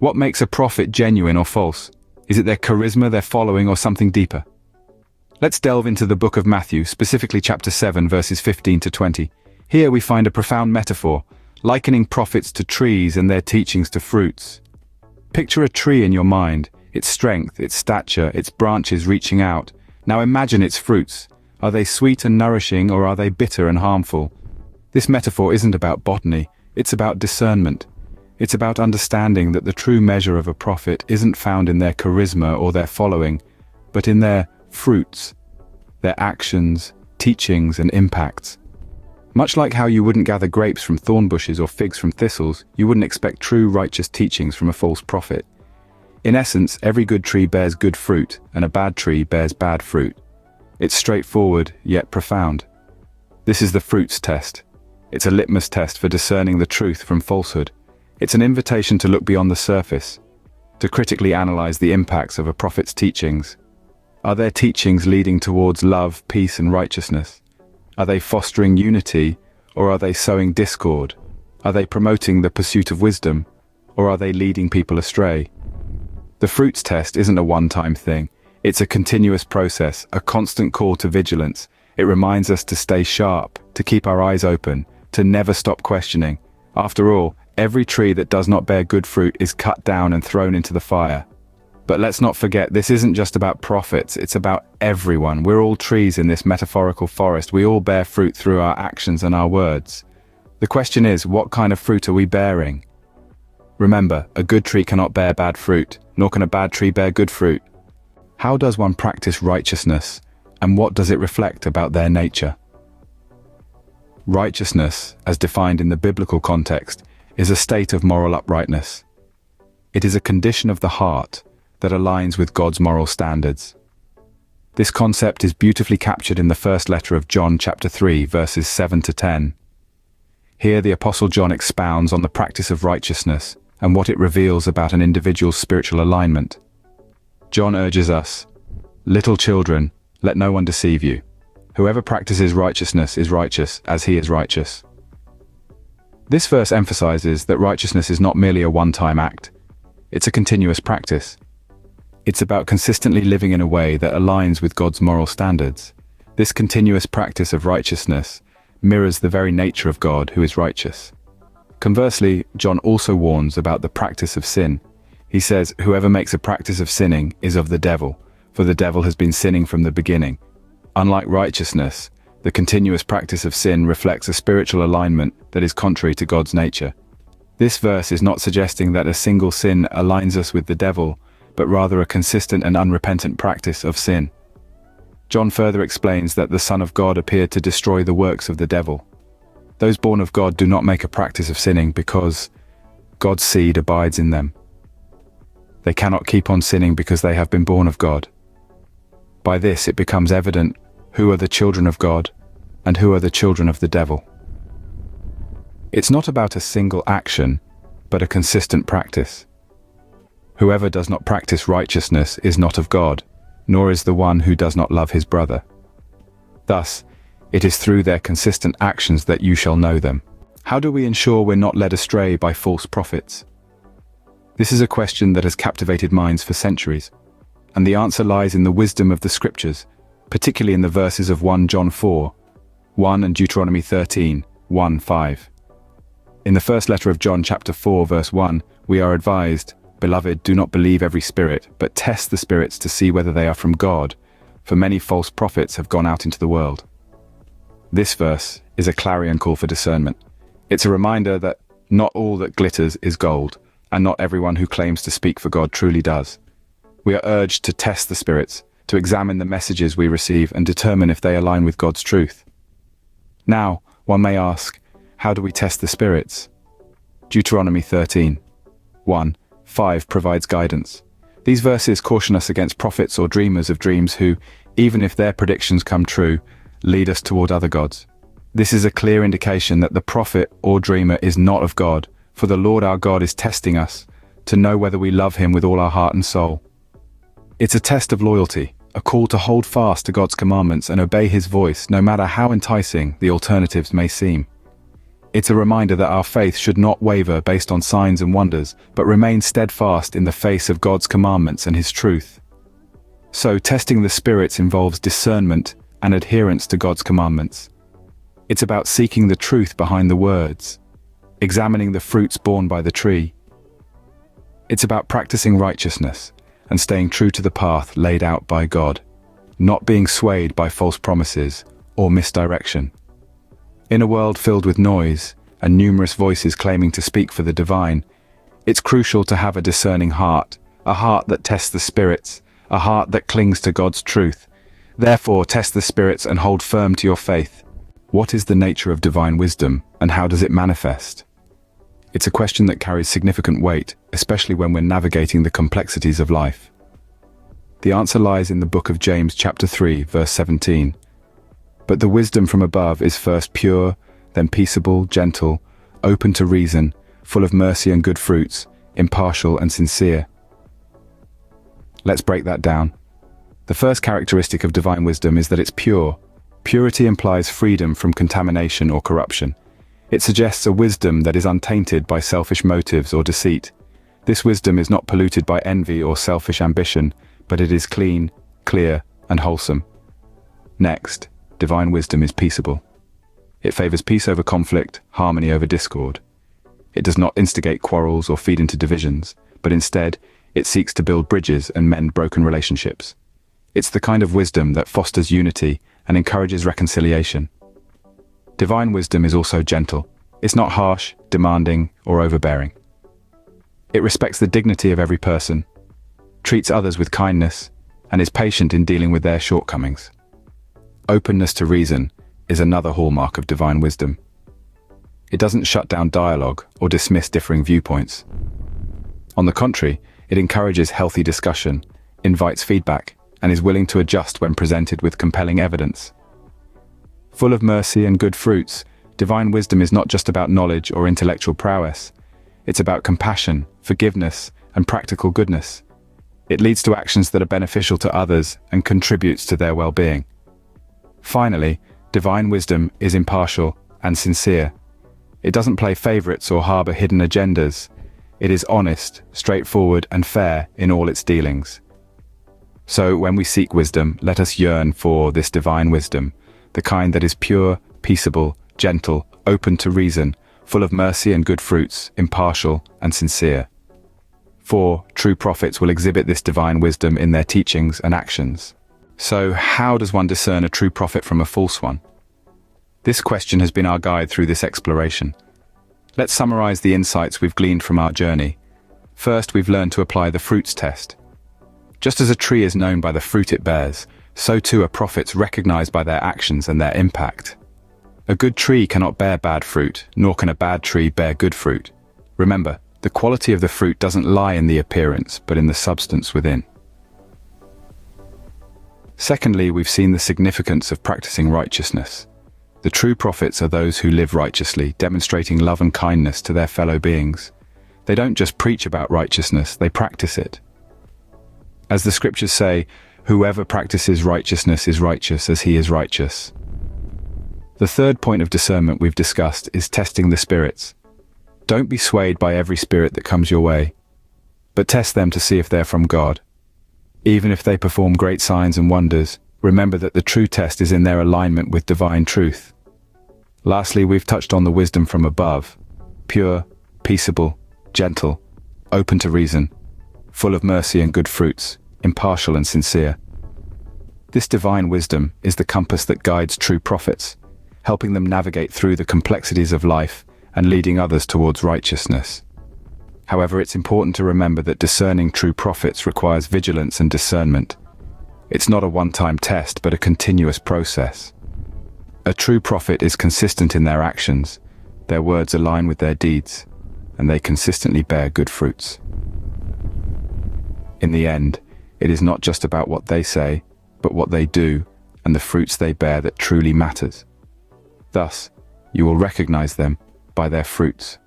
What makes a prophet genuine or false? Is it their charisma, their following, or something deeper? Let's delve into the book of Matthew, specifically chapter 7, verses 15 to 20. Here we find a profound metaphor, likening prophets to trees and their teachings to fruits. Picture a tree in your mind, its strength, its stature, its branches reaching out. Now imagine its fruits. Are they sweet and nourishing, or are they bitter and harmful? This metaphor isn't about botany, it's about discernment. It's about understanding that the true measure of a prophet isn't found in their charisma or their following, but in their fruits, their actions, teachings, and impacts. Much like how you wouldn't gather grapes from thorn bushes or figs from thistles, you wouldn't expect true righteous teachings from a false prophet. In essence, every good tree bears good fruit, and a bad tree bears bad fruit. It's straightforward, yet profound. This is the fruits test. It's a litmus test for discerning the truth from falsehood. It's an invitation to look beyond the surface, to critically analyze the impacts of a prophet's teachings. Are their teachings leading towards love, peace, and righteousness? Are they fostering unity, or are they sowing discord? Are they promoting the pursuit of wisdom, or are they leading people astray? The fruits test isn't a one-time thing. It's a continuous process, a constant call to vigilance. It reminds us to stay sharp, to keep our eyes open, to never stop questioning. After all, every tree that does not bear good fruit is cut down and thrown into the fire. But let's not forget, this isn't just about prophets, it's about everyone. We're all trees in this metaphorical forest. We all bear fruit through our actions and our words. The question is, what kind of fruit are we bearing? Remember, a good tree cannot bear bad fruit, nor can a bad tree bear good fruit. How does one practice righteousness, and what does it reflect about their nature? Righteousness, as defined in the biblical context, is a state of moral uprightness. It is a condition of the heart that aligns with God's moral standards. This concept is beautifully captured in the first letter of John chapter 3, verses 7 to 10. Here the Apostle John expounds on the practice of righteousness and what it reveals about an individual's spiritual alignment. John urges us, "Little children, let no one deceive you. Whoever practices righteousness is righteous as he is righteous." This verse emphasizes that righteousness is not merely a one-time act. It's a continuous practice. It's about consistently living in a way that aligns with God's moral standards. This continuous practice of righteousness mirrors the very nature of God, who is righteous. Conversely, John also warns about the practice of sin. He says, "Whoever makes a practice of sinning is of the devil, for the devil has been sinning from the beginning." Unlike righteousness, the continuous practice of sin reflects a spiritual alignment that is contrary to God's nature. This verse is not suggesting that a single sin aligns us with the devil, but rather a consistent and unrepentant practice of sin. John further explains that the Son of God appeared to destroy the works of the devil. Those born of God do not make a practice of sinning because God's seed abides in them. They cannot keep on sinning because they have been born of God. By this it becomes evident who are the children of God and who are the children of the devil. It's not about a single action, but a consistent practice. Whoever does not practice righteousness is not of God, nor is the one who does not love his brother. Thus, it is through their consistent actions that you shall know them. How do we ensure we're not led astray by false prophets? This is a question that has captivated minds for centuries, and the answer lies in the wisdom of the scriptures, particularly in the verses of 1 John 4, 1 and Deuteronomy 13, 1-5. In the first letter of John chapter 4, verse 1, we are advised, "Beloved, do not believe every spirit, but test the spirits to see whether they are from God, for many false prophets have gone out into the world." This verse is a clarion call for discernment. It's a reminder that not all that glitters is gold, and not everyone who claims to speak for God truly does. We are urged to test the spirits, to examine the messages we receive and determine if they align with God's truth. Now, one may ask, how do we test the spirits? Deuteronomy 13, 1-5 provides guidance. These verses caution us against prophets or dreamers of dreams who, even if their predictions come true, lead us toward other gods. This is a clear indication that the prophet or dreamer is not of God, for the Lord our God is testing us to know whether we love him with all our heart and soul. It's a test of loyalty, a call to hold fast to God's commandments and obey his voice, no matter how enticing the alternatives may seem. It's a reminder that our faith should not waver based on signs and wonders, but remain steadfast in the face of God's commandments and His truth. So, testing the spirits involves discernment and adherence to God's commandments. It's about seeking the truth behind the words, examining the fruits borne by the tree. It's about practicing righteousness and staying true to the path laid out by God, not being swayed by false promises or misdirection. In a world filled with noise and numerous voices claiming to speak for the divine, it's crucial to have a discerning heart, a heart that tests the spirits, a heart that clings to God's truth. Therefore, test the spirits and hold firm to your faith. What is the nature of divine wisdom, and how does it manifest? It's a question that carries significant weight, especially when we're navigating the complexities of life. The answer lies in the book of James chapter 3, verse 17. But the wisdom from above is first pure, then peaceable, gentle, open to reason, full of mercy and good fruits, impartial and sincere. Let's break that down. The first characteristic of divine wisdom is that it's pure. Purity implies freedom from contamination or corruption. It suggests a wisdom that is untainted by selfish motives or deceit. This wisdom is not polluted by envy or selfish ambition, but it is clean, clear, and wholesome. Next, divine wisdom is peaceable. It favors peace over conflict, harmony over discord. It does not instigate quarrels or feed into divisions, but instead, it seeks to build bridges and mend broken relationships. It's the kind of wisdom that fosters unity and encourages reconciliation. Divine wisdom is also gentle. It's not harsh, demanding, or overbearing. It respects the dignity of every person, treats others with kindness, and is patient in dealing with their shortcomings. Openness to reason is another hallmark of divine wisdom. It doesn't shut down dialogue or dismiss differing viewpoints. On the contrary, it encourages healthy discussion, invites feedback, and is willing to adjust when presented with compelling evidence. Full of mercy and good fruits, divine wisdom is not just about knowledge or intellectual prowess. It's about compassion, forgiveness, and practical goodness. It leads to actions that are beneficial to others and contributes to their well-being. Finally, divine wisdom is impartial and sincere. It doesn't play favorites or harbor hidden agendas. It is honest, straightforward, and fair in all its dealings. So when we seek wisdom, let us yearn for this divine wisdom, the kind that is pure, peaceable, gentle, open to reason, full of mercy and good fruits, impartial and sincere. For true prophets will exhibit this divine wisdom in their teachings and actions. So how does one discern a true prophet from a false one? This question has been our guide through this exploration. Let's summarize the insights we've gleaned from our journey. First, we've learned to apply the fruits test. Just as a tree is known by the fruit it bears, so too are prophets recognized by their actions and their impact. A good tree cannot bear bad fruit, nor can a bad tree bear good fruit. Remember, the quality of the fruit doesn't lie in the appearance, but in the substance within. Secondly, we've seen the significance of practicing righteousness. The true prophets are those who live righteously, demonstrating love and kindness to their fellow beings. They don't just preach about righteousness, they practice it. As the scriptures say, whoever practices righteousness is righteous as he is righteous. The third point of discernment we've discussed is testing the spirits. Don't be swayed by every spirit that comes your way, but test them to see if they're from God. Even if they perform great signs and wonders, remember that the true test is in their alignment with divine truth. Lastly, we've touched on the wisdom from above, pure, peaceable, gentle, open to reason, full of mercy and good fruits, impartial and sincere. This divine wisdom is the compass that guides true prophets, helping them navigate through the complexities of life and leading others towards righteousness. However, it's important to remember that discerning true prophets requires vigilance and discernment. It's not a one-time test, but a continuous process. A true prophet is consistent in their actions, their words align with their deeds, and they consistently bear good fruits. In the end, it is not just about what they say, but what they do and the fruits they bear that truly matters. Thus, you will recognize them by their fruits.